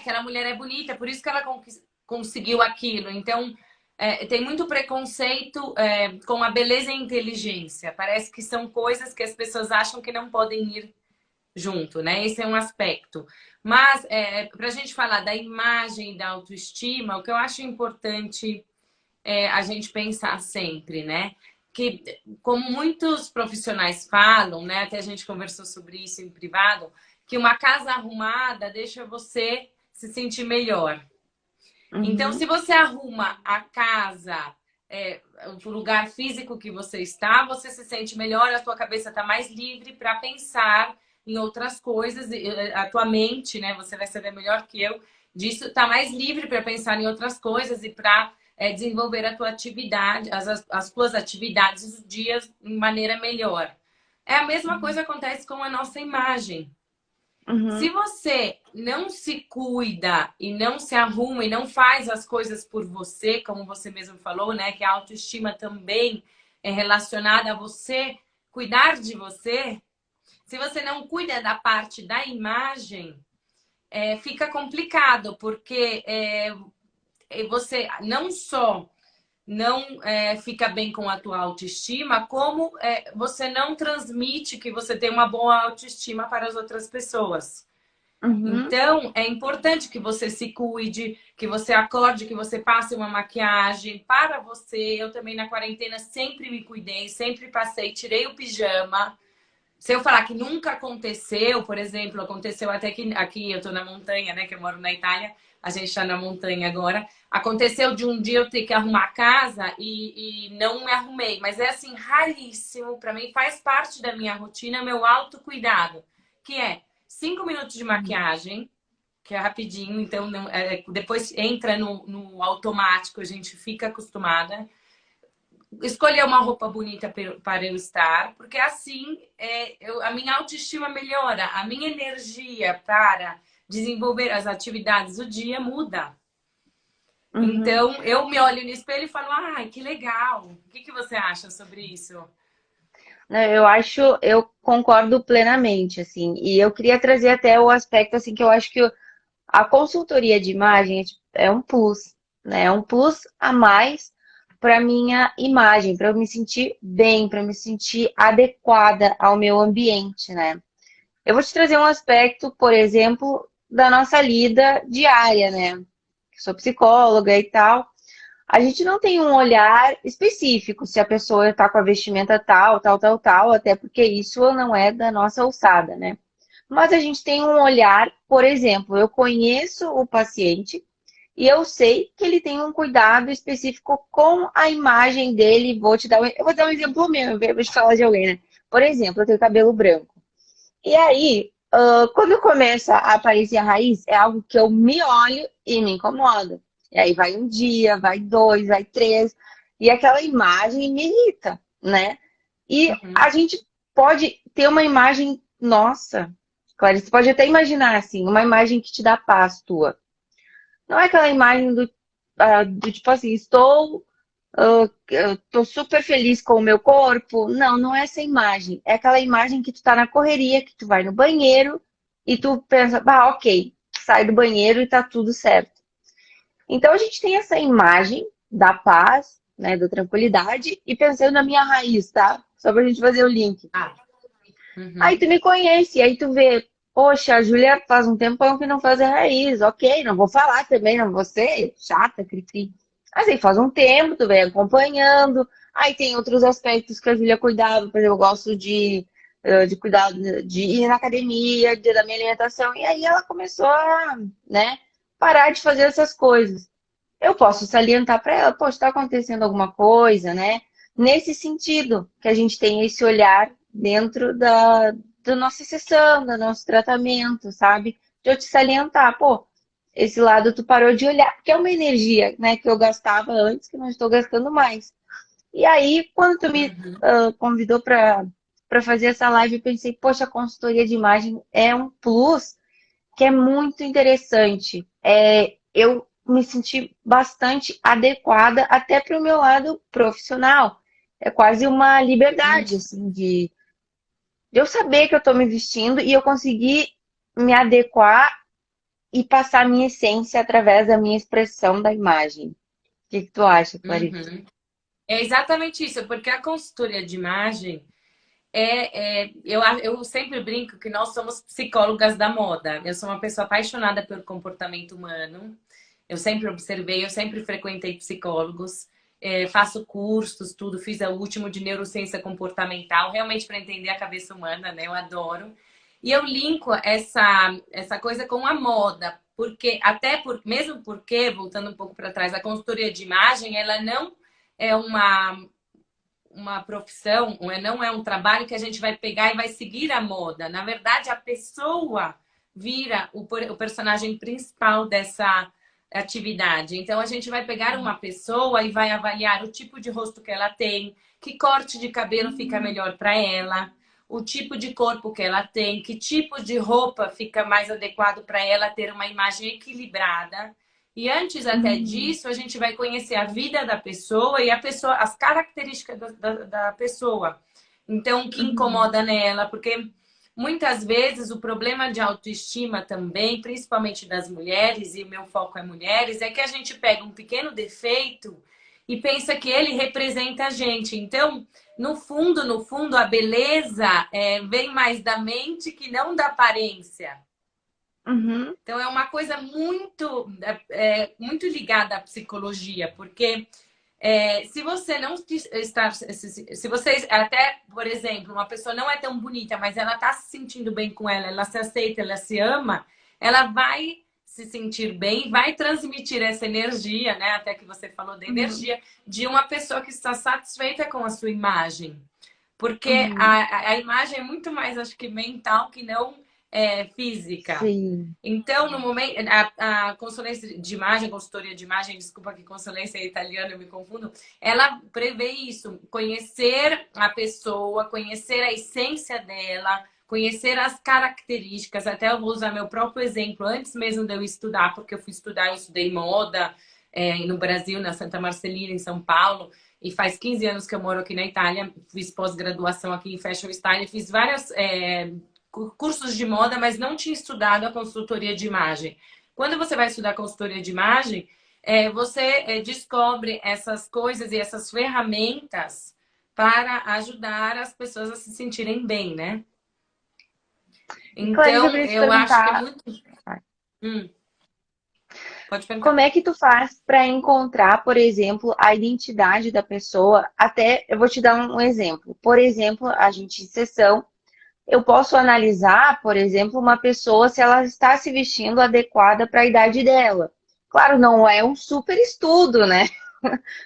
aquela mulher é bonita, por isso que ela conseguiu aquilo. Então, tem muito preconceito com a beleza e a inteligência. Parece que são coisas que as pessoas acham que não podem ir junto, né? Esse é um aspecto. Mas, para a gente falar da imagem e da autoestima, o que eu acho importante a gente pensar sempre, né? Que, como muitos profissionais falam, né? Até a gente conversou sobre isso em privado, que uma casa arrumada deixa você se sentir melhor. Então, Uhum, se você arruma a casa, o lugar físico que você está, você se sente melhor, a tua cabeça está mais livre para pensar em outras coisas, a tua mente, né? Você vai saber melhor que eu disso, está mais livre para pensar em outras coisas e para desenvolver a tua atividade, as tuas atividades, os dias de maneira melhor. É a mesma coisa que acontece com a nossa imagem. Se uhum, você não se cuida e não se arruma e não faz as coisas por você, como você mesmo falou, né? Que a autoestima também é relacionada a você cuidar de você. Se você não cuida da parte da imagem, fica complicado, porque você não só não fica bem com a tua autoestima, como você não transmite que você tem uma boa autoestima para as outras pessoas. uhum, Então, é importante que você se cuide, que você acorde, que você passe uma maquiagem para você. Eu também na quarentena sempre me cuidei, sempre passei, tirei o pijama. Se eu falar que nunca aconteceu, por exemplo, aconteceu até que aqui eu tô na montanha, né, que eu moro na Itália, a gente tá na montanha agora. Aconteceu de um dia eu ter que arrumar a casa e não me arrumei, mas é assim raríssimo, para mim faz parte da minha rotina, meu autocuidado, que é 5 minutos de maquiagem, que é rapidinho, então depois entra no automático, a gente fica acostumada. Escolher uma roupa bonita para eu estar, porque assim a minha autoestima melhora, a minha energia para desenvolver as atividades do dia muda. uhum. Então eu me olho no espelho e falo, ai, que legal. O que você acha sobre isso? Né, eu concordo plenamente, assim, e eu queria trazer até o aspecto, assim, que eu acho que a consultoria de imagem é um plus, né? É um plus a mais para minha imagem, para eu me sentir bem, para eu me sentir adequada ao meu ambiente, né? Eu vou te trazer um aspecto, por exemplo, da nossa lida diária, né? Eu sou psicóloga e tal. A gente não tem um olhar específico se a pessoa está com a vestimenta tal, tal, tal, tal, até porque isso não é da nossa alçada, né? Mas a gente tem um olhar, por exemplo, eu conheço o paciente e eu sei que ele tem um cuidado específico com a imagem dele. Eu vou dar um exemplo meu, em vez de falar de alguém, né? Por exemplo, eu tenho cabelo branco. E aí, quando começa a aparecer a raiz, é algo que eu me olho e me incomoda. E aí vai um dia, vai dois, vai três, e aquela imagem me irrita, né? E Uhum. a gente pode ter uma imagem, nossa, Clarice, você pode até imaginar assim, uma imagem que te dá paz tua. Não é aquela imagem do tipo assim, eu tô super feliz com o meu corpo. Não, não é essa imagem. É aquela imagem que tu tá na correria, que tu vai no banheiro e tu pensa, bah, ok, sai do banheiro e tá tudo certo. Então a gente tem essa imagem da paz, né, da tranquilidade e pensando na minha raiz, tá? Só pra gente fazer o link. Ah, Aí uhum. tu me conhece, aí tu vê, poxa, a Júlia faz um tempão que não faz a raiz, ok, não vou falar também, não vou ser chata, cri-cri. Mas aí faz um tempo, tu vem acompanhando, aí tem outros aspectos que a Júlia cuidava, por exemplo, eu gosto de cuidar, de ir na academia, da minha alimentação, e aí ela começou a, né, parar de fazer essas coisas. Eu posso salientar para ela, poxa, está acontecendo alguma coisa, né? Nesse sentido, que a gente tem esse olhar dentro da nossa sessão, do nosso tratamento, sabe? De eu te salientar, pô, esse lado tu parou de olhar, porque é uma energia, né, que eu gastava antes, que não estou gastando mais. E aí, quando tu me Uhum. convidou para fazer essa live, eu pensei, poxa, a consultoria de imagem é um plus que é muito interessante. Eu me senti bastante adequada até para o meu lado profissional. É quase uma liberdade, assim, de eu saber que eu estou me vestindo e eu conseguir me adequar e passar a minha essência através da minha expressão da imagem. O que tu acha, Clarissa? Uhum. É exatamente isso, porque a consultoria de imagem eu sempre brinco que nós somos psicólogas da moda. Eu sou uma pessoa apaixonada pelo comportamento humano. Eu sempre observei, eu sempre frequentei psicólogos, faço cursos, tudo. Fiz o último de neurociência comportamental, realmente para entender a cabeça humana, né? Eu adoro. E eu linko essa coisa com a moda, porque mesmo porque, voltando um pouco para trás, a consultoria de imagem, ela não é uma profissão, não é um trabalho que a gente vai pegar e vai seguir a moda. Na verdade, a pessoa vira o personagem principal dessa atividade. Então, a gente vai pegar uma pessoa e vai avaliar o tipo de rosto que ela tem, que corte de cabelo fica melhor para ela, o tipo de corpo que ela tem, que tipo de roupa fica mais adequado para ela ter uma imagem equilibrada. E antes até Uhum, disso, a gente vai conhecer a vida da pessoa e as características da pessoa. Então, o que uhum, incomoda nela, porque muitas vezes o problema de autoestima também, principalmente das mulheres, e o meu foco é mulheres, é que a gente pega um pequeno defeito e pensa que ele representa a gente. Então, no fundo, a beleza vem mais da mente que não da aparência. uhum, Então é uma coisa muito ligada à psicologia, porque se você não está, se você até, por exemplo, uma pessoa não é tão bonita, mas ela está se sentindo bem com ela se aceita, ela se ama, ela vai se sentir bem, vai transmitir essa energia, né? Até que você falou da uhum, energia de uma pessoa que está satisfeita com a sua imagem. Porque uhum. a imagem é muito mais, acho que, mental que não física. Sim. Então, no momento, a consulência de imagem, a consultoria de imagem, desculpa que consulência é italiana, eu me confundo, ela prevê isso, conhecer a pessoa, conhecer a essência dela, conhecer as características. Até eu vou usar meu próprio exemplo, antes mesmo de eu estudar, porque eu fui estudar, eu estudei moda no Brasil, na Santa Marcelina, em São Paulo, e faz 15 anos que eu moro aqui na Itália, fiz pós-graduação aqui em Fashion Style, fiz várias cursos de moda, mas não tinha estudado a consultoria de imagem. Quando você vai estudar consultoria de imagem, você descobre essas coisas e essas ferramentas para ajudar as pessoas a se sentirem bem, né? Clarissa, eu Então, queria te eu acho que é perguntar, muito. Hum, pode como perguntar. é que tu faz para encontrar, por exemplo, a identidade da pessoa? Até eu vou te dar um exemplo. Por exemplo, a gente em sessão, eu posso analisar, por exemplo, uma pessoa se ela está se vestindo adequada para a idade dela. Claro, não é um super estudo, né?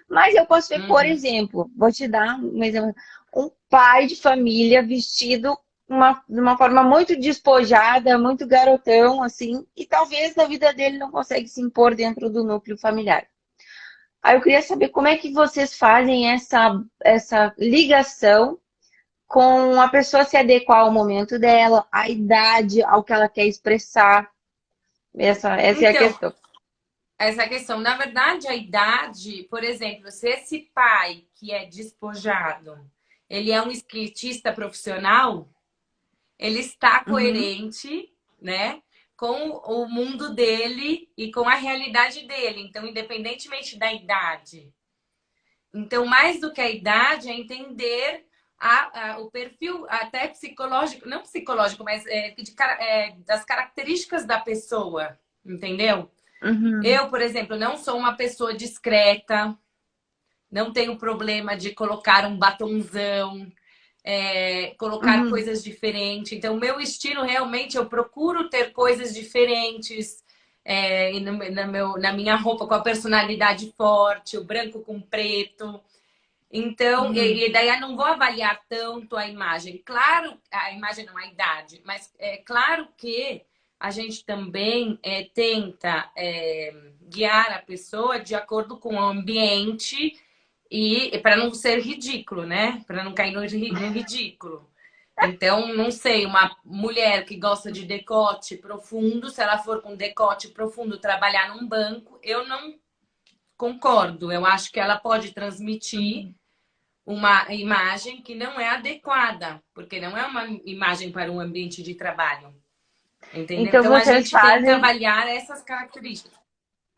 Mas eu posso ver, por Uhum. exemplo, vou te dar um exemplo, um pai de família vestido de uma forma muito despojada, muito garotão, assim, e talvez na vida dele não consegue se impor dentro do núcleo familiar. Aí eu queria saber como é que vocês fazem essa ligação com a pessoa se adequar ao momento dela, à idade, ao que ela quer expressar. Essa é a Então, questão. essa questão, na verdade, a idade, por exemplo, se esse pai que é despojado, ele é um skatista profissional, ele está Uhum, coerente, né, com o mundo dele e com a realidade dele. Então, independentemente da idade. Então, mais do que a idade, é entender o perfil até psicológico, não psicológico, mas das características da pessoa, entendeu? uhum, Eu, por exemplo, não sou uma pessoa discreta, não tenho problema de colocar um batonzão, colocar uhum, coisas diferentes. Então, meu estilo realmente eu procuro ter coisas diferentes e na minha roupa com a personalidade forte, o branco com preto. Então, uhum, e daí eu não vou avaliar tanto a imagem. Claro, a imagem não é a idade, mas é claro que a gente também tenta guiar a pessoa de acordo com o ambiente e para não ser ridículo, né? Para não cair no ridículo. Então, não sei, uma mulher que gosta de decote profundo, se ela for com decote profundo trabalhar num banco, eu não concordo. Eu acho que ela pode transmitir uhum. uma imagem que não é adequada, porque não é uma imagem para um ambiente de trabalho. Entendeu? Então Então a vocês gente tem que fazem, avaliar essas características.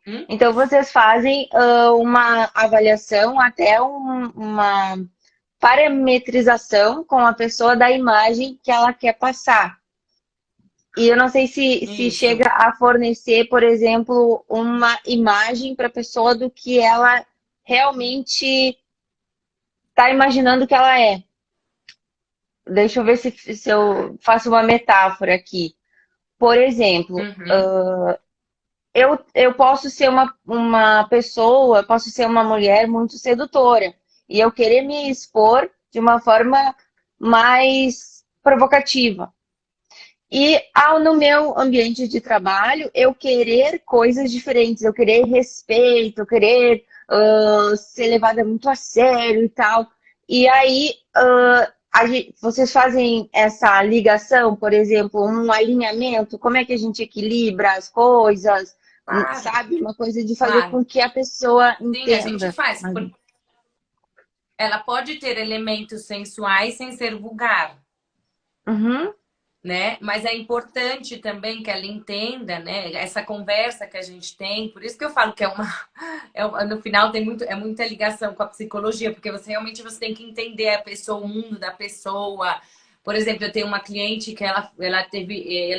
Hum? então vocês fazem uma avaliação, até uma parametrização com a pessoa da imagem que ela quer passar. E eu não sei se Isso. chega a fornecer, por exemplo, uma imagem para a pessoa do que ela realmente está imaginando que ela é. Deixa eu ver se eu faço uma metáfora aqui. Por exemplo, Uhum. eu posso ser uma pessoa, posso ser uma mulher muito sedutora e eu querer me expor de uma forma mais provocativa. E no meu ambiente de trabalho, eu querer coisas diferentes, eu querer respeito, eu querer ser levada muito a sério e tal. E aí, vocês fazem essa ligação, por exemplo, um alinhamento, como é que a gente equilibra as coisas, Claro, sabe? Uma coisa de fazer claro. com que a pessoa Sim, a gente entenda. faz. Ela pode ter elementos sensuais sem ser vulgar. Uhum, Né? Mas é importante também que ela entenda, né? Essa conversa que a gente tem. Por isso que eu falo que no final tem muito, é muita ligação com a psicologia, porque você tem que entender a pessoa, o mundo da pessoa. Por exemplo, eu tenho uma cliente que ela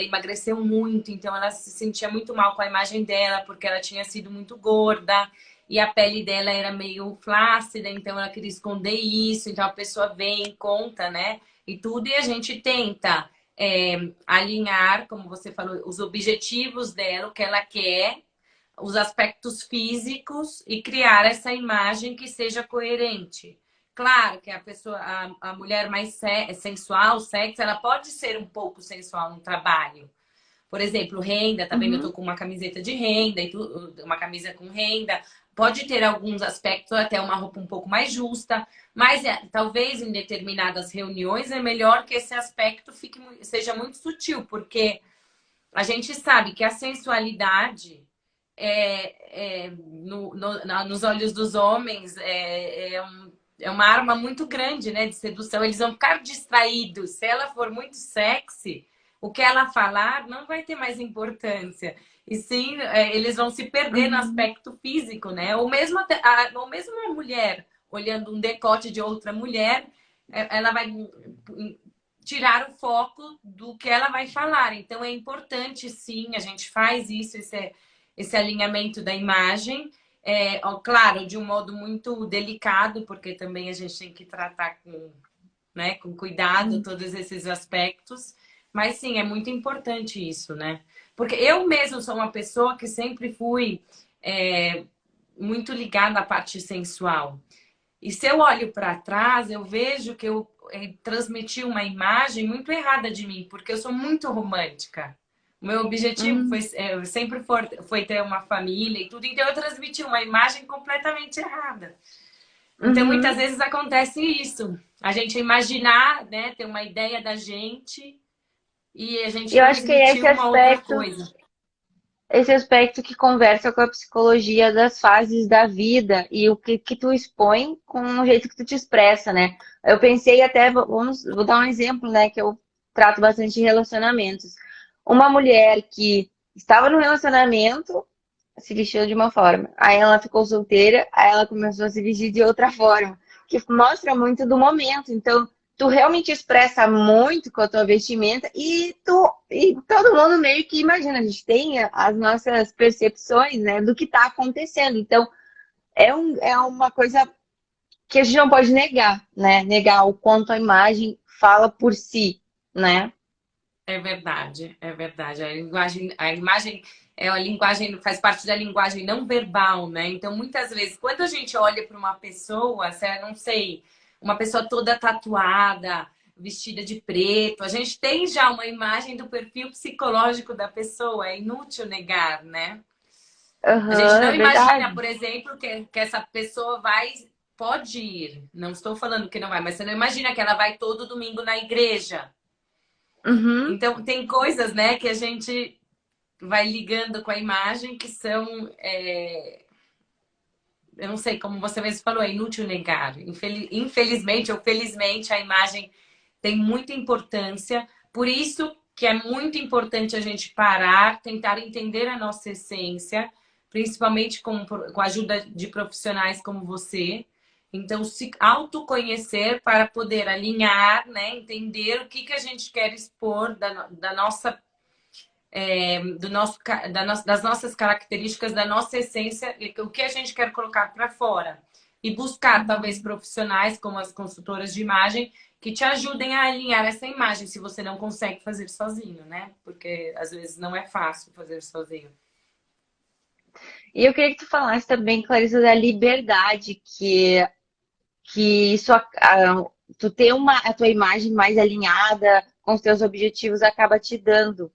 emagreceu muito, então ela se sentia muito mal com a imagem dela, porque ela tinha sido muito gorda. E a pele dela era meio flácida, então ela queria esconder isso. Então a pessoa vem, conta, né? E tudo, e a gente tenta alinhar, como você falou, os objetivos dela, o que ela quer, os aspectos físicos e criar essa imagem que seja coerente. Claro que a mulher mais sensual, sexy, ela pode ser um pouco sensual no trabalho. Por exemplo, renda, tá vendo? Eu tô uhum, com uma camiseta de renda e uma camisa com renda. Pode ter alguns aspectos, até uma roupa um pouco mais justa, mas talvez em determinadas reuniões é melhor que esse aspecto seja muito sutil, porque a gente sabe que a sensualidade nos olhos dos homens é uma arma muito grande, né, de sedução. Eles vão ficar distraídos. Se ela for muito sexy, o que ela falar não vai ter mais importância. E sim, eles vão se perder no uhum. aspecto físico, né? Ou mesmo uma mulher olhando um decote de outra mulher, ela vai tirar o foco do que ela vai falar. Então é importante, sim, a gente faz isso, esse alinhamento da imagem. Claro, de um modo muito delicado, porque também a gente tem que tratar né, com cuidado todos esses aspectos. Mas sim, é muito importante isso, né? Porque eu mesmo sou uma pessoa que sempre fui muito ligada à parte sensual. E se eu olho para trás, eu vejo que eu transmiti uma imagem muito errada de mim, porque eu sou muito romântica. O meu objetivo Uhum. sempre foi ter uma família e tudo, então eu transmiti uma imagem completamente errada. Então, muitas Uhum. vezes acontece isso. A gente imaginar, né, ter uma ideia da gente e a E gente eu acho que é transmitir uma outra coisa. esse aspecto que conversa com a psicologia das fases da vida e o que tu expõe com o jeito que tu te expressa, né? Eu pensei até, vou dar um exemplo, né, que eu trato bastante de relacionamentos. Uma mulher que estava no relacionamento se vestiu de uma forma, aí ela ficou solteira, aí ela começou a se vestir de outra forma, que mostra muito do momento. Então, tu realmente expressa muito com a tua vestimenta e todo mundo meio que imagina, a gente tem as nossas percepções, né, do que está acontecendo. Então, é uma coisa que a gente não pode negar, né? Negar o quanto a imagem fala por si, né? É verdade, é verdade. A imagem é a linguagem, faz parte da linguagem não verbal, né? Então, muitas vezes, quando a gente olha para uma pessoa, não sei, uma pessoa toda tatuada, vestida de preto, a gente tem já uma imagem do perfil psicológico da pessoa, é inútil negar, né? A gente Aham, não é imagina, verdade. por exemplo, que essa pessoa pode ir. Não estou falando que não vai, mas você não imagina que ela vai todo domingo na igreja. Uhum. Então, tem coisas, né, que a gente vai ligando com a imagem que são, eu não sei, como você mesmo falou, é inútil negar. Infelizmente ou felizmente, a imagem tem muita importância. Por isso que é muito importante a gente parar, tentar entender a nossa essência, principalmente com a ajuda de profissionais como você. Então, se autoconhecer para poder alinhar, né? Entender o que a gente quer expor da nossa, das nossas características, da nossa essência, o que a gente quer colocar para fora. E buscar, talvez, profissionais como as consultoras de imagem que te ajudem a alinhar essa imagem, se você não consegue fazer sozinho, né? Porque às vezes não é fácil fazer sozinho. E eu queria que tu falasse também, Clarissa, da liberdade que isso, tu ter a tua imagem mais alinhada com os teus objetivos acaba te dando,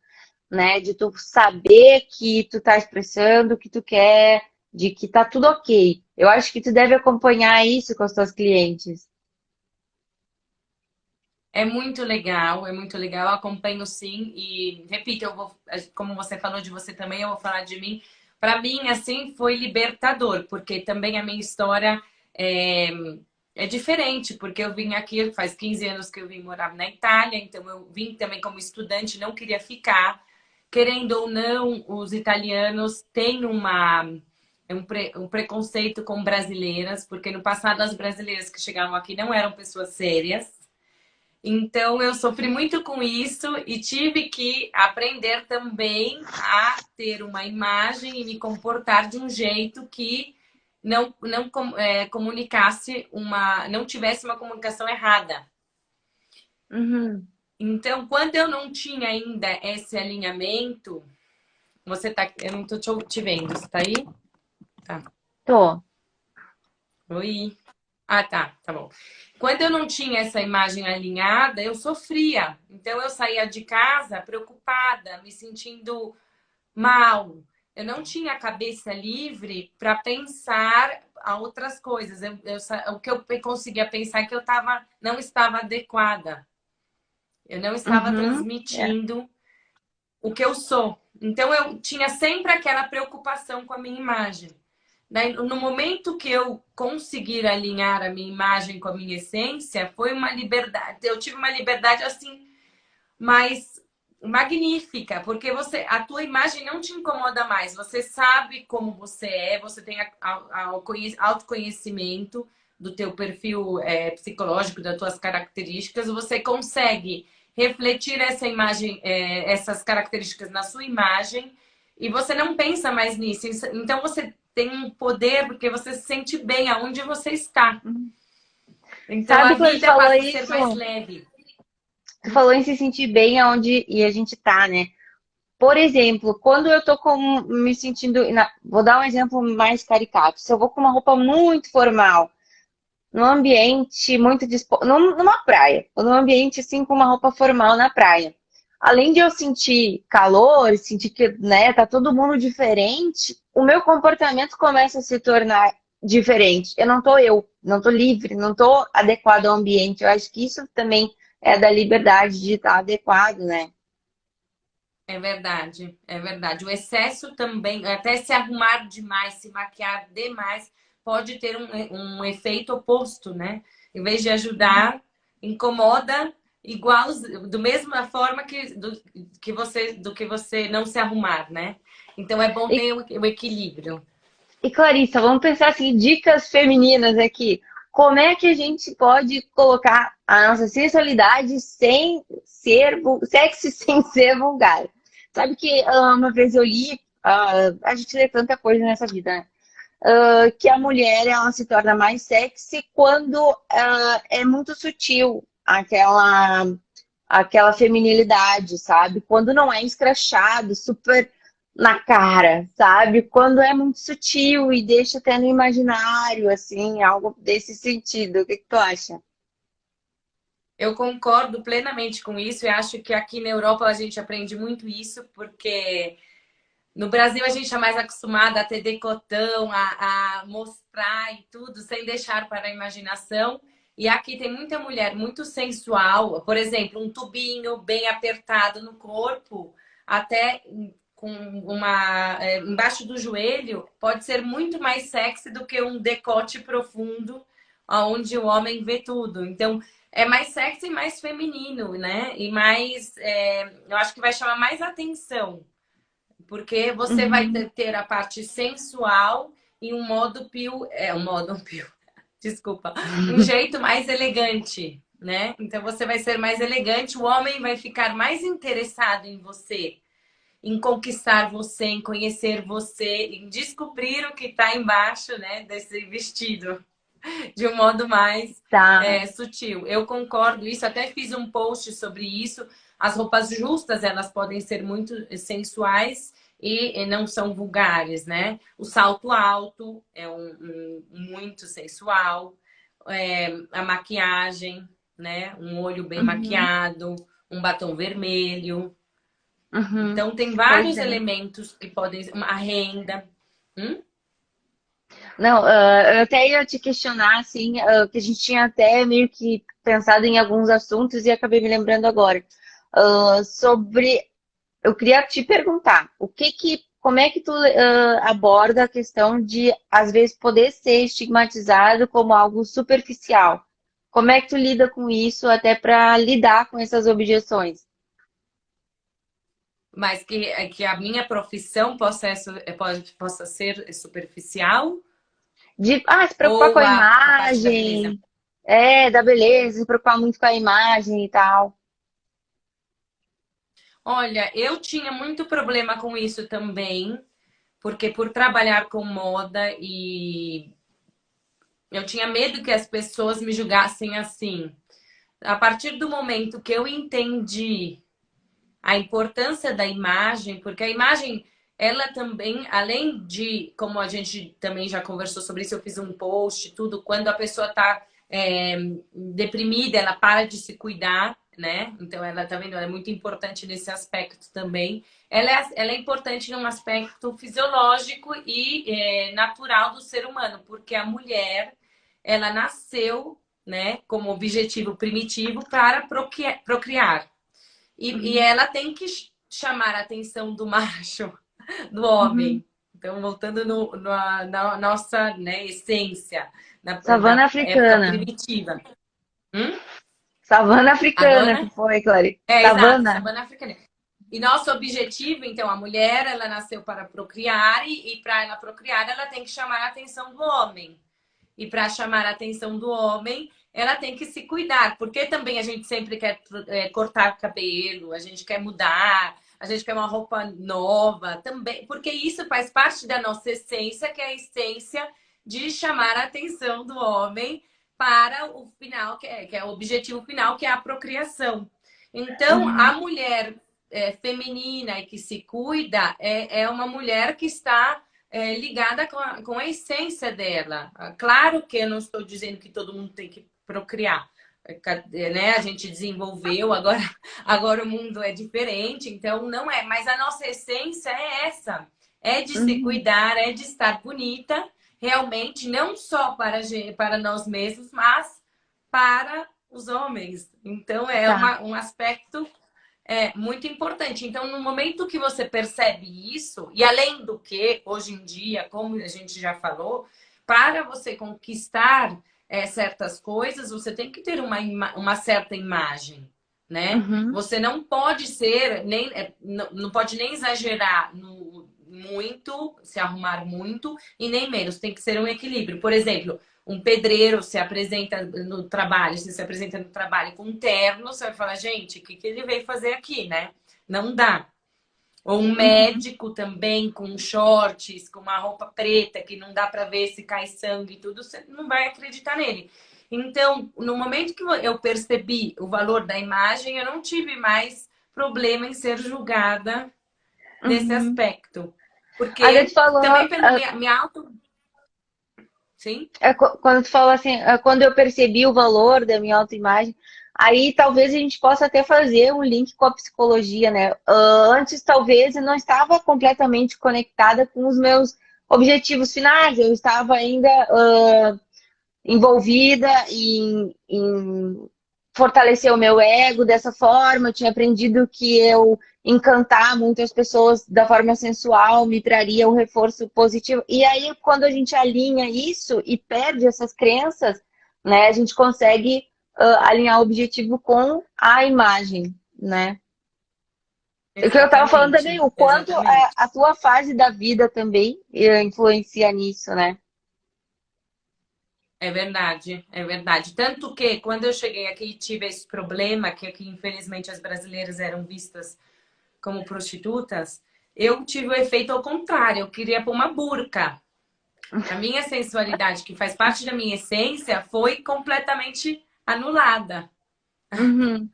né? De tu saber que tu tá expressando o que tu quer, de que tá tudo ok. Eu acho que tu deve acompanhar isso com os teus clientes. É muito legal, eu acompanho sim e repito, eu vou, como você falou de você também, eu vou falar de mim. Para mim, assim, foi libertador, porque também a minha história é, é diferente, porque eu vim aqui, faz 15 anos que eu vim morar na Itália, então eu vim também como estudante, não queria ficar. Querendo ou não, os italianos têm um preconceito com brasileiras, porque no passado as brasileiras que chegavam aqui não eram pessoas sérias. Então, eu sofri muito com isso e tive que aprender também a ter uma imagem e me comportar de um jeito que comunicasse não tivesse uma comunicação errada. Uhum. Então, quando eu não tinha ainda esse alinhamento, eu não tô te vendo, você tá aí? Tá. Tô. Oi. Ah, tá bom. Quando eu não tinha essa imagem alinhada, eu sofria. Então eu saía de casa preocupada, me sentindo mal. Eu não tinha a cabeça livre para pensar a outras coisas. O que eu conseguia pensar é que não estava adequada. Eu não estava Uhum. É. transmitindo o que eu sou. Então eu tinha sempre aquela preocupação com a minha imagem. No momento que eu conseguir alinhar a minha imagem com a minha essência, foi uma liberdade. Eu tive uma liberdade assim, mais magnífica, porque a tua imagem não te incomoda mais. Você sabe como você é, você tem autoconhecimento do teu perfil psicológico, das tuas características, você consegue refletir essa imagem, essas características na sua imagem e você não pensa mais nisso. Então você tem um poder porque você se sente bem aonde você está. Então a Sabe quando tu vida falou passa a ser isso? mais leve. Tu falou em se sentir bem aonde e a gente tá, né? Por exemplo, quando eu tô me sentindo. Vou dar um exemplo mais caricato. Se eu vou com uma roupa muito formal, num ambiente muito numa praia, ou num ambiente assim com uma roupa formal na praia. Além de eu sentir calor, sentir que, né, tá todo mundo diferente, o meu comportamento começa a se tornar diferente. Eu não tô não tô livre, não tô adequado ao ambiente. Eu acho que isso também é da liberdade de estar adequado, né? É verdade, é verdade. O excesso também, até se arrumar demais, se maquiar demais, pode ter um efeito oposto, né? Em vez de ajudar, incomoda igual, do mesma forma do que você não se arrumar, né? Então é bom E ter o equilíbrio. E Clarissa, vamos pensar assim, dicas femininas aqui. Como é que a gente pode colocar a nossa sensualidade sem ser sexy, sem ser vulgar? Sabe que uma vez eu li, a gente lê tanta coisa nessa vida, né? Que a mulher ela se torna mais sexy quando é muito sutil aquela feminilidade, sabe? Quando não é escrachado, super na cara, sabe? Quando é muito sutil e deixa até no imaginário, assim, algo desse sentido. O que que tu acha? Eu concordo plenamente com isso e acho que aqui na Europa a gente aprende muito isso, porque no Brasil, a gente é mais acostumada a ter decotão, a mostrar e tudo, sem deixar para a imaginação. E aqui tem muita mulher muito sensual, por exemplo, um tubinho bem apertado no corpo, até com embaixo do joelho, pode ser muito mais sexy do que um decote profundo, onde o homem vê tudo. Então, É mais sexy e mais feminino, né? E mais, eu acho que vai chamar mais atenção. Porque você vai Uhum. ter a parte sensual e um modo pio, um modo pio, desculpa, um jeito mais elegante, né? Então você vai ser mais elegante, o homem vai ficar mais interessado em você, em conquistar você, em conhecer você, em descobrir o que está embaixo, né, desse vestido, de um modo mais Tá. sutil. Eu concordo isso, até fiz um post sobre isso. As roupas justas, elas podem ser muito sensuais e não são vulgares, né? O salto alto é muito sensual. A maquiagem, né? Um olho bem Uhum. maquiado, um batom vermelho. Uhum. Então, tem Pois vários é. elementos que podem... A renda. Hum? Não, eu até ia te questionar, assim, que a gente tinha até meio que pensado em alguns assuntos e acabei me lembrando agora. Sobre, eu queria te perguntar, como é que tu aborda a questão de, às vezes, poder ser estigmatizado como algo superficial? Como é que tu lida com isso até para lidar com essas objeções? Mas que a minha profissão possa ser superficial De, se preocupar com ou a a parte da beleza? imagem, da beleza, se preocupar muito com a imagem e tal. Olha, eu tinha muito problema com isso também, porque por trabalhar com moda e eu tinha medo que as pessoas me julgassem assim. A partir do momento que eu entendi a importância da imagem, porque a imagem, ela também, além de, como a gente também já conversou sobre isso, eu fiz um post, tudo, quando a pessoa está deprimida, ela para de se cuidar, né? Então, ela tá vendo, ela é muito importante nesse aspecto também. Ela é importante num aspecto fisiológico e natural do ser humano, porque a mulher, ela nasceu, né, como objetivo primitivo para procriar. E Uhum, ela tem que chamar a atenção do macho, do uhum. homem. Então, voltando na nossa, né, essência, Savana na época africana. primitiva. Hum? Savana A africana que Nona? foi, Clary. Exato, Savana. sabana africana. E nosso objetivo, então, a mulher, ela nasceu para procriar e para ela procriar, ela tem que chamar a atenção do homem. E para chamar a atenção do homem, ela tem que se cuidar, porque também a gente sempre quer cortar cabelo, a gente quer mudar, a gente quer uma roupa nova também, porque isso faz parte da nossa essência, que é a essência de chamar a atenção do homem para o final, que é o objetivo final, que é a procriação. Então, a Uhum, mulher feminina e que se cuida é uma mulher que está ligada com a essência dela. Claro que eu não estou dizendo que todo mundo tem que procriar. Né? A gente desenvolveu, agora o mundo é diferente, então não é. Mas a nossa essência é essa: é de se uhum. cuidar, é de estar bonita, realmente, não só para nós mesmos, mas para os homens. Então é Tá. um aspecto muito importante. Então, no momento que você percebe isso, e além do que, hoje em dia, como a gente já falou, para você conquistar certas coisas, você tem que ter uma certa imagem, né? Uhum, Você não pode ser, nem, não pode nem exagerar muito, se arrumar muito, e nem menos. Tem que ser um equilíbrio. Por exemplo, um pedreiro se apresenta no trabalho, se apresenta no trabalho com um terno, você vai falar, gente, o que ele veio fazer aqui, né? Não dá. Ou um uhum. médico também com shorts, com uma roupa preta, que não dá para ver se cai sangue e tudo, você não vai acreditar nele. Então, no momento que eu percebi o valor da imagem, eu não tive mais problema em ser julgada nesse Uhum. aspecto. Aí tu Porque falou, também pelo minha auto... Sim? quando tu falou assim, quando eu percebi o valor da minha autoimagem, aí talvez a gente possa até fazer um link com a psicologia, né? Antes, talvez, eu não estava completamente conectada com os meus objetivos finais, eu estava ainda envolvida em fortalecer o meu ego dessa forma. Eu tinha aprendido que eu encantar muitas pessoas da forma sensual me traria um reforço positivo. E aí, quando a gente alinha isso e perde essas crenças, né, a gente consegue. alinhar o objetivo com a imagem, né? O que eu tava falando também, Exatamente, o quanto exatamente. a tua fase da vida também influencia nisso, né? É verdade, é verdade. Tanto que quando eu cheguei aqui e tive esse problema, que aqui infelizmente as brasileiras eram vistas como prostitutas, eu tive o efeito ao contrário, eu queria pôr uma burca. A minha sensualidade, que faz parte da minha essência, foi completamente anulada. Uhum,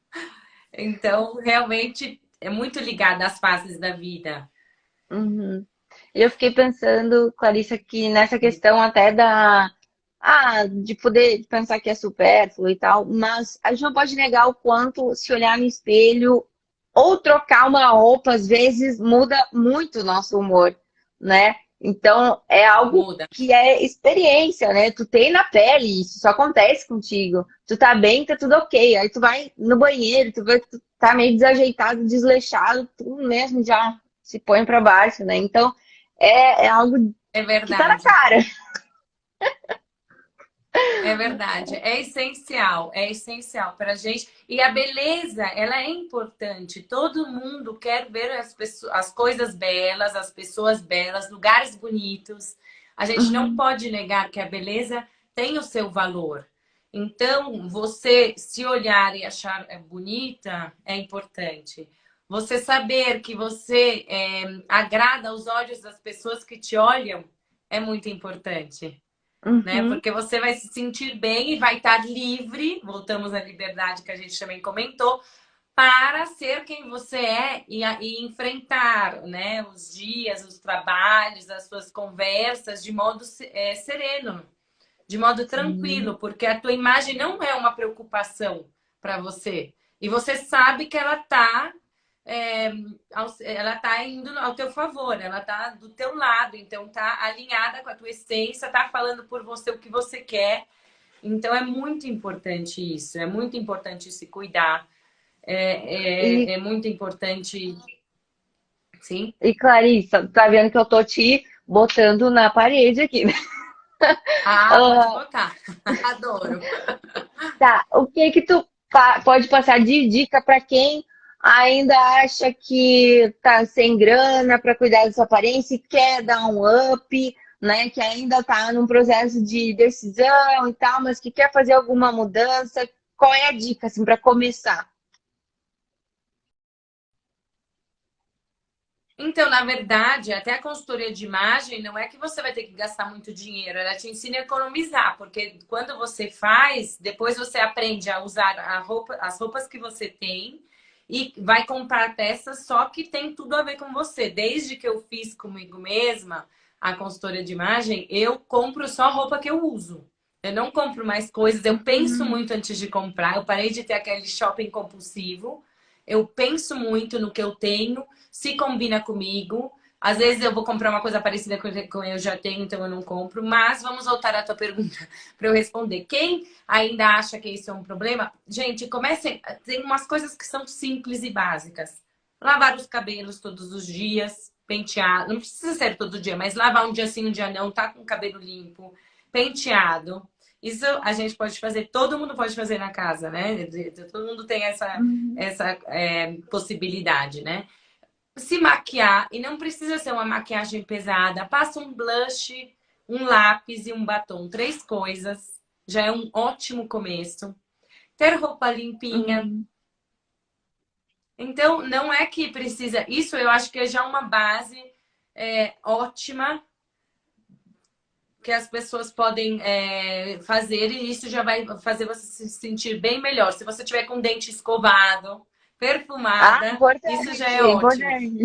Então, realmente, é muito ligada às fases da vida. uhum. E eu fiquei pensando, Clarissa, que nessa questão até de poder pensar que é supérfluo e tal, mas a gente não pode negar o quanto se olhar no espelho ou trocar uma roupa, às vezes muda muito o nosso humor, né? Então, é algo Muda. que é experiência, né? Tu tem na pele isso, isso acontece contigo. Tu tá bem, tá tudo ok. Aí tu vai no banheiro, tu vê que tu tá meio desajeitado, desleixado, tu mesmo já se põe pra baixo, né? Então, é algo É que tá na verdade. cara. É verdade, é essencial para a gente. E a beleza, ela é importante. Todo mundo quer ver as coisas belas, as pessoas belas, lugares bonitos. A gente não Uhum, pode negar que a beleza tem o seu valor. Então, você se olhar e achar bonita é importante. Você saber que você agrada aos olhos das pessoas que te olham é muito importante, né? uhum, Porque você vai se sentir bem e vai estar livre, voltamos à liberdade que a gente também comentou, para ser quem você é e enfrentar, né, os dias, os trabalhos, as suas conversas de modo sereno, de modo sim. tranquilo, porque a tua imagem não é uma preocupação para você. E você sabe que é, ela tá indo ao teu favor, ela tá do teu lado, então tá alinhada com a tua essência, tá falando por você o que você quer. Então é muito importante isso, é muito importante se cuidar, E, é muito importante, sim. e Clarissa, tá vendo que eu tô te botando na parede aqui, né? Ah, pode Ah, botar. Adoro. tá, o que que tu pode passar de dica pra quem ainda acha que tá sem grana pra cuidar da sua aparência e quer dar um up, né? Que ainda tá num processo de decisão e tal, mas que quer fazer alguma mudança. Qual é a dica, assim, pra começar? Então, na verdade, até a consultoria de imagem não é que você vai ter que gastar muito dinheiro, ela te ensina a economizar, porque quando você faz, depois você aprende a usar as roupas que você tem e vai comprar peças só que tem tudo a ver com você. Desde que eu fiz comigo mesma a consultoria de imagem, eu compro só roupa que eu uso. Eu não compro mais coisas, eu penso muito antes de comprar, eu parei de ter aquele shopping compulsivo. Eu penso muito no que eu tenho, se combina comigo. Às vezes eu vou comprar uma coisa parecida com o que eu já tenho, então eu não compro. Mas vamos voltar à tua pergunta para eu responder. Quem ainda acha que isso é um problema? Gente, comecem. Tem umas coisas que são simples e básicas. Lavar os cabelos todos os dias, pentear. Não precisa ser todo dia, mas lavar um dia sim, um dia não, tá com o cabelo limpo, penteado. Isso a gente pode fazer, todo mundo pode fazer na casa, né? Todo mundo tem essa possibilidade, né? Se maquiar, e não precisa ser uma maquiagem pesada, passa um blush, um lápis e um batom, três coisas, já é um ótimo começo. Ter roupa limpinha. Uhum. Então, não é que precisa. Isso eu acho que é já uma base ótima que as pessoas podem fazer e isso já vai fazer você se sentir bem melhor. Se você tiver com o dente escovado, Ah, perfumada, isso já importante, é ótimo. importante.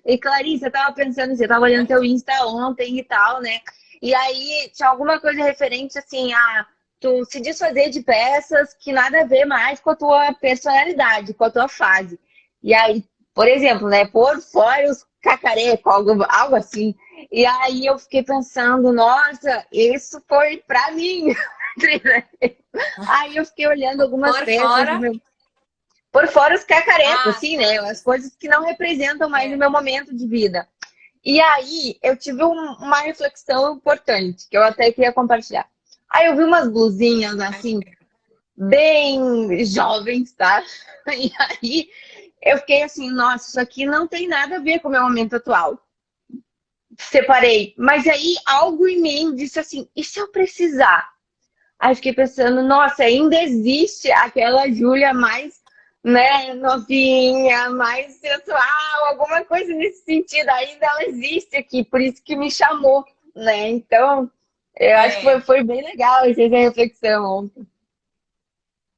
E Clarice, eu tava pensando, você tava olhando teu Insta ontem e tal, né? E aí tinha alguma coisa referente assim a tu se desfazer de peças que nada a ver mais com a tua personalidade, com a tua fase. E aí, por exemplo, né, pôr fora os cacarecos, algo assim. E aí eu fiquei pensando, nossa, isso foi pra mim. Aí eu fiquei olhando algumas Por peças do fora, meu por fora os cacarecos, as assim, né? As coisas. coisas que não representam mais o É, meu momento de vida. E aí eu tive uma reflexão importante, que eu até queria compartilhar. Aí eu vi umas blusinhas assim, bem jovens, tá? E aí eu fiquei assim, nossa, isso aqui não tem nada a ver com o meu momento atual. Separei. Mas aí algo em mim disse assim, e se eu precisar? Aí fiquei pensando, nossa, ainda existe aquela Júlia mais, né, novinha, mais sensual, alguma coisa nesse sentido. Ainda ela existe aqui, por isso que me chamou, né? Então, eu acho que É. foi bem legal essa reflexão ontem.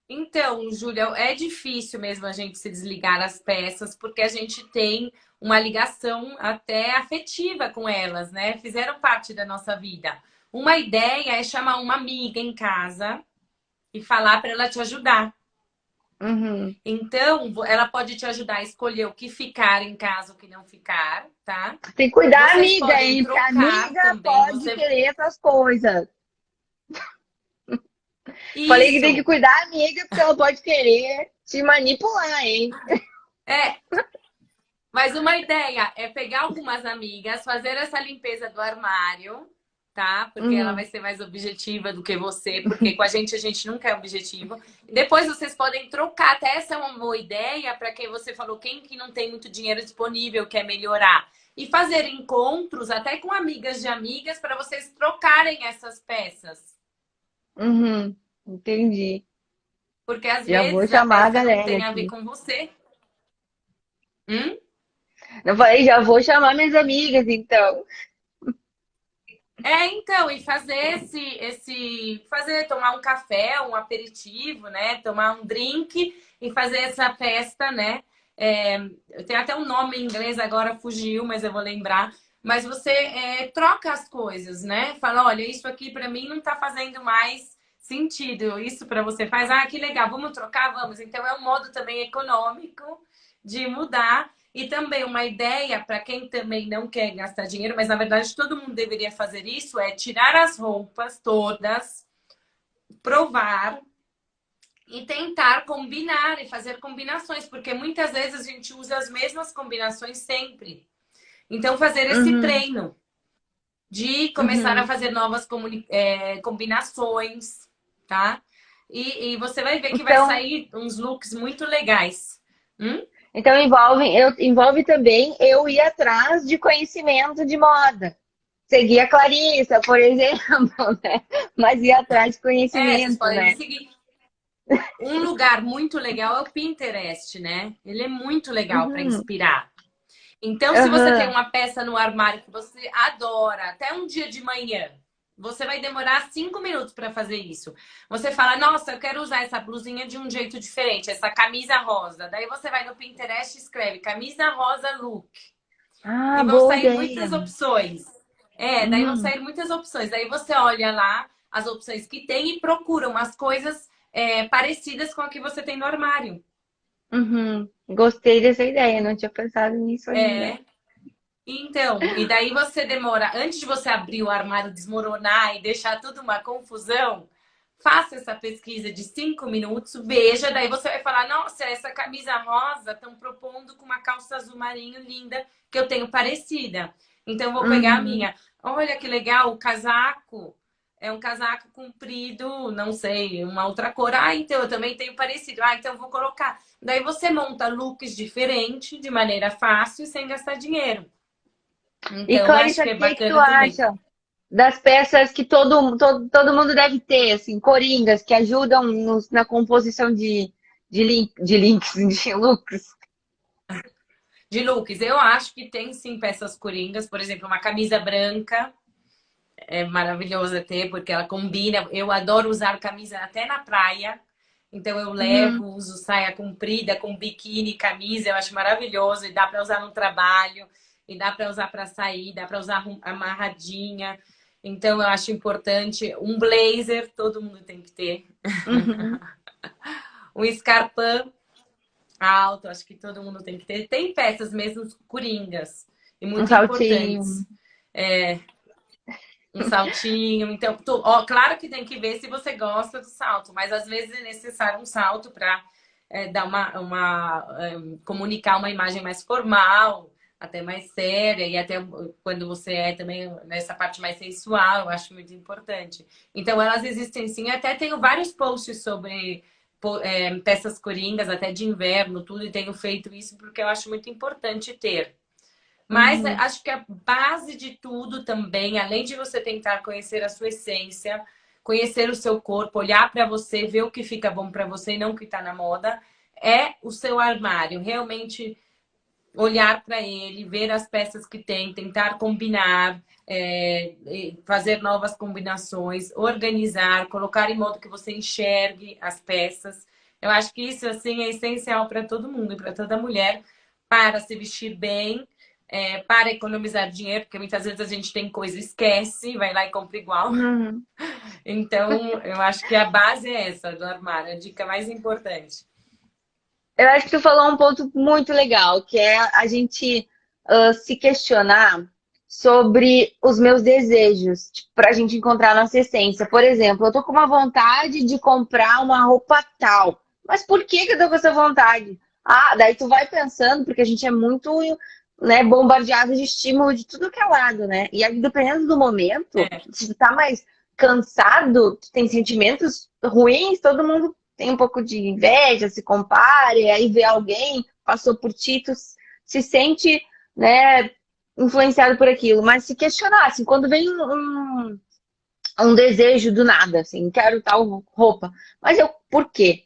Então, Júlia, é difícil mesmo a gente se desligar das peças, porque a gente tem uma ligação até afetiva com elas, né? Fizeram parte da nossa vida. Uma ideia é chamar uma amiga em casa e falar para ela te ajudar. Uhum. Então, ela pode te ajudar a escolher o que ficar em casa, o que não ficar, tá? Tem que cuidar, Vocês amiga, podem hein? Porque a trocar amiga também. pode Você querer essas coisas. Falei que tem que isso cuidar, amiga, porque ela pode querer te manipular, hein? é. Mas uma ideia é pegar algumas amigas, fazer essa limpeza do armário, tá? Porque ela vai Uhum. ser mais objetiva do que você, porque com a gente nunca é objetivo. Depois vocês podem trocar, até essa é uma boa ideia para quem você falou, quem que não tem muito dinheiro disponível, quer melhorar. E fazer encontros até com amigas de amigas para vocês trocarem essas peças. Uhum. Entendi. Porque às Já vou vezes a chamar a peça não galera tem a ver aqui. com você. Hum? Eu falei, já vou chamar minhas amigas, então. É, então, e fazer fazer, tomar um café, um aperitivo, né? Tomar um drink e fazer essa festa, né? É, tem até um nome em inglês agora, fugiu, mas eu vou lembrar. Mas você troca as coisas, né? Fala, olha, isso aqui para mim não tá fazendo mais sentido. Isso para você faz, ah, que legal, vamos trocar, vamos. Então é um modo também econômico de mudar e também uma ideia para quem também não quer gastar dinheiro, mas na verdade todo mundo deveria fazer isso, é tirar as roupas todas, provar e tentar combinar e fazer combinações, porque muitas vezes a gente usa as mesmas combinações sempre. Então fazer esse Uhum, treino de começar a uhum. fazer novas combinações, tá? E você vai ver que vai Então, sair uns looks muito legais. Hum? então envolve também eu ir atrás de conhecimento de moda. Seguir a Clarissa, por exemplo, né? Mas ir atrás de É, vocês conhecimento, podem me né? seguir. Um lugar muito legal é o Pinterest, né? Ele é muito legal para Uhum, inspirar. Então, se você tem aham, uma peça no armário que você adora, até um dia de manhã, você vai demorar 5 minutos para fazer isso. Você fala, nossa, eu quero usar essa blusinha de um jeito diferente, essa camisa rosa. Daí você vai no Pinterest e escreve camisa rosa look. E ah, vão boa sair ideia. muitas opções. É, daí vão Uhum, sair muitas opções. Daí você olha lá as opções que tem e procura umas coisas parecidas com a que você tem no armário. uhum. Gostei dessa ideia, não tinha pensado nisso ainda. É. Então, e daí você demora, antes de você abrir o armário, desmoronar e deixar tudo uma confusão, faça essa pesquisa de 5 minutos, veja, daí você vai falar, nossa, essa camisa rosa estão propondo com uma calça azul marinho linda que eu tenho parecida. Então, eu vou pegar a Uhum. minha. Olha que legal, o casaco. É um casaco comprido, não sei, uma outra cor. Ah, então eu também tenho parecido. Ah, então eu vou colocar. Daí você monta looks diferentes, de maneira fácil e sem gastar dinheiro. E Então, eu acho Clarissa, que o é que que tu bacana também. acha das peças que todo mundo deve ter, assim, coringas, que ajudam na composição de links, de looks? De looks, eu acho que tem sim peças coringas, por exemplo, uma camisa branca é maravilhosa ter, porque ela combina. Eu adoro usar camisa até na praia. Então eu Uhum, levo, uso saia comprida com biquíni, camisa, eu acho maravilhoso e dá para usar no trabalho, e dá para usar para sair, dá para usar amarradinha. Então eu acho importante um blazer, todo mundo tem que ter. uhum. Um escarpão alto, acho que todo mundo tem que ter. Tem peças mesmo coringas e Um muito saltinho. importantes. Um saltinho. Então, ó, claro que tem que ver se você gosta do salto, mas às vezes é necessário um salto para dar comunicar uma imagem mais formal. até mais séria, e até quando você é também nessa parte mais sensual, eu acho muito importante. Então, elas existem sim. Até tenho vários posts sobre peças coringas, até de inverno, tudo, e tenho feito isso porque eu acho muito importante ter. Mas Uhum. acho que a base de tudo também, além de você tentar conhecer a sua essência, conhecer o seu corpo, olhar para você, ver o que fica bom para você e não o que está na moda, é o seu armário. Realmente olhar para ele, ver as peças que tem, tentar combinar, fazer novas combinações, organizar, colocar em modo que você enxergue as peças. Eu acho que isso assim é essencial para todo mundo e para toda mulher para se vestir bem, para economizar dinheiro, porque muitas vezes a gente tem coisa e esquece, vai lá e compra igual. Uhum. Então, eu acho que a base é essa do armário, a dica mais importante. Eu acho que tu falou um ponto muito legal, que é a gente se questionar sobre os meus desejos, para a gente encontrar a nossa essência. Por exemplo, eu tô com uma vontade de comprar uma roupa tal, mas por que que eu tô com essa vontade? Ah, daí tu vai pensando, porque a gente é muito, né, bombardeado de estímulo de tudo que é lado, né? E aí, dependendo do momento, É, se tu tá mais cansado, tu tem sentimentos ruins, todo mundo tem um pouco de inveja, se compara, e aí vê alguém, passou por ti, tu se sente, né, influenciado por aquilo. Mas se questionar, assim, quando vem um desejo do nada, assim, quero tal roupa, mas eu, por quê?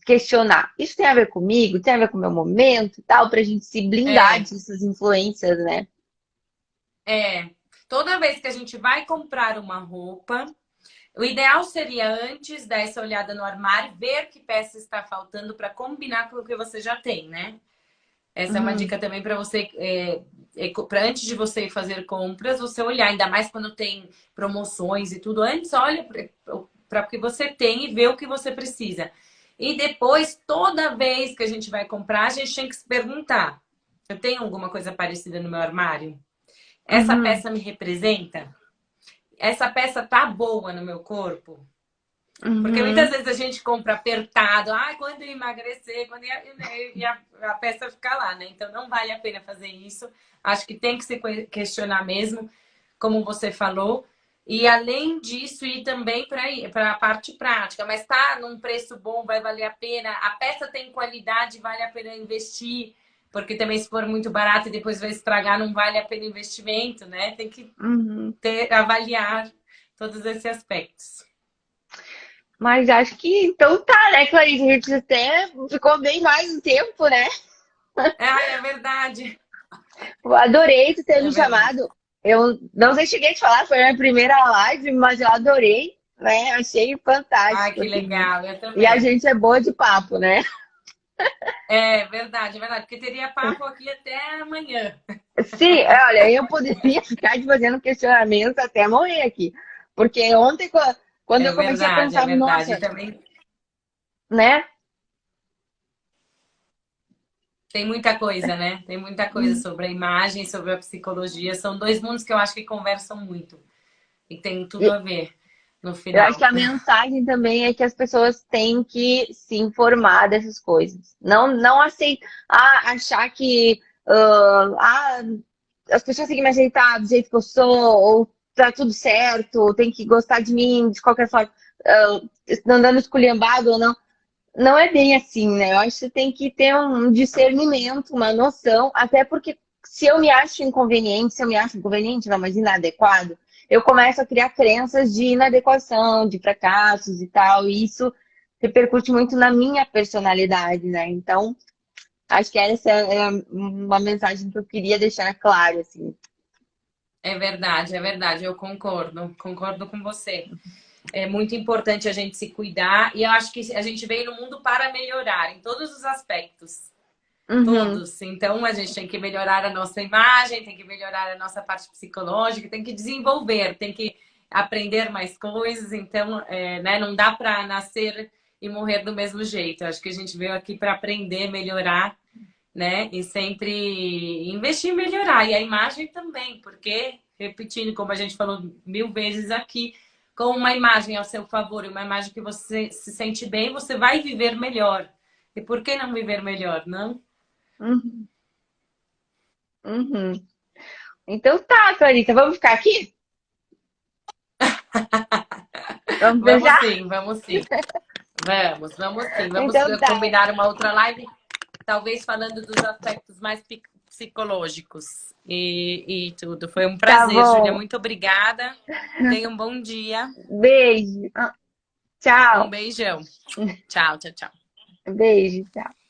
Questionar. Isso tem a ver comigo? Tem a ver com o meu momento e tal, pra gente se blindar é. dessas influências, né? É, toda vez que a gente vai comprar uma roupa, o ideal seria antes dar essa olhada no armário, ver que peça está faltando para combinar com o que você já tem, né? Essa é uma Uhum. dica também para você, para antes de você fazer compras, você olhar, ainda mais quando tem promoções e tudo. Antes, olha para o que você tem e vê o que você precisa. E depois, toda vez que a gente vai comprar, a gente tem que se perguntar: eu tenho alguma coisa parecida no meu armário? Essa Uhum. peça me representa? Essa peça tá boa no meu corpo? Porque muitas Uhum. vezes a gente compra apertado, quando eu emagrecer, e a peça fica lá, né? Então não vale a pena fazer isso. Acho que tem que se questionar mesmo, como você falou. E além disso, ir também para a parte prática. Mas tá num preço bom, vai valer a pena. A peça tem qualidade, vale a pena investir. Porque também se for muito barato e depois vai estragar, não vale a pena o investimento, né? Tem que Uhum. avaliar todos esses aspectos. Mas acho que então tá, né, Clarice? A gente até ficou bem mais um tempo, né? É verdade. Eu adorei tu ter É me verdade. chamado. Eu não sei se cheguei a te falar, foi a minha primeira live, mas eu adorei, né? Achei Ai, fantástico, que assim. legal. Eu E a também. gente é boa de papo, né? É verdade, é verdade. Porque teria papo aqui até amanhã. Sim, olha, eu poderia ficar te fazendo questionamento até morrer aqui. Porque ontem, quando eu comecei a É pensar, verdade. E nossa, também né? tem muita coisa, né? Tem muita coisa sobre a imagem, sobre a psicologia. São dois mundos que eu acho que conversam muito. E tem tudo a ver no Eu acho que final. a mensagem também é que as pessoas têm que se informar dessas coisas. Não aceitar, achar que as pessoas têm que me aceitar do jeito que eu sou, ou tá tudo certo, tem que gostar de mim de qualquer forma, andando esculhambado ou não. Não é bem assim, né? Eu acho que você tem que ter um discernimento, uma noção, até porque se eu me acho inconveniente, se eu me acho inconveniente, não, mas inadequado, eu começo a criar crenças de inadequação, de fracassos e tal, e isso repercute muito na minha personalidade, né? Então, acho que essa é uma mensagem que eu queria deixar claro, assim. É verdade, é verdade. Eu concordo. Concordo com você. É muito importante a gente se cuidar. E eu acho que a gente veio no mundo para melhorar em todos os aspectos. Uhum, Todos. Então, a gente tem que melhorar a nossa imagem, tem que melhorar a nossa parte psicológica, tem que desenvolver, tem que aprender mais coisas. Então, né, não dá para nascer e morrer do mesmo jeito. Acho que a gente veio aqui para aprender, melhorar, né? E sempre investir em melhorar. E a imagem também, porque, repetindo, como a gente falou 1000 vezes aqui, com uma imagem ao seu favor e uma imagem que você se sente bem, você vai viver melhor. E por que não viver melhor, não? uhum. Uhum. Então tá, Clarissa, vamos ficar aqui? Vamos Vamos beijar? sim, vamos sim. Vamos sim. Vamos Então tá. combinar uma outra live, talvez falando dos aspectos mais psicológicos e tudo. Foi um Tá prazer, Júlia. bom. Muito obrigada. Tenha um bom dia. Beijo. Um Tchau. beijão. Tchau, tchau, tchau. Beijo, tchau.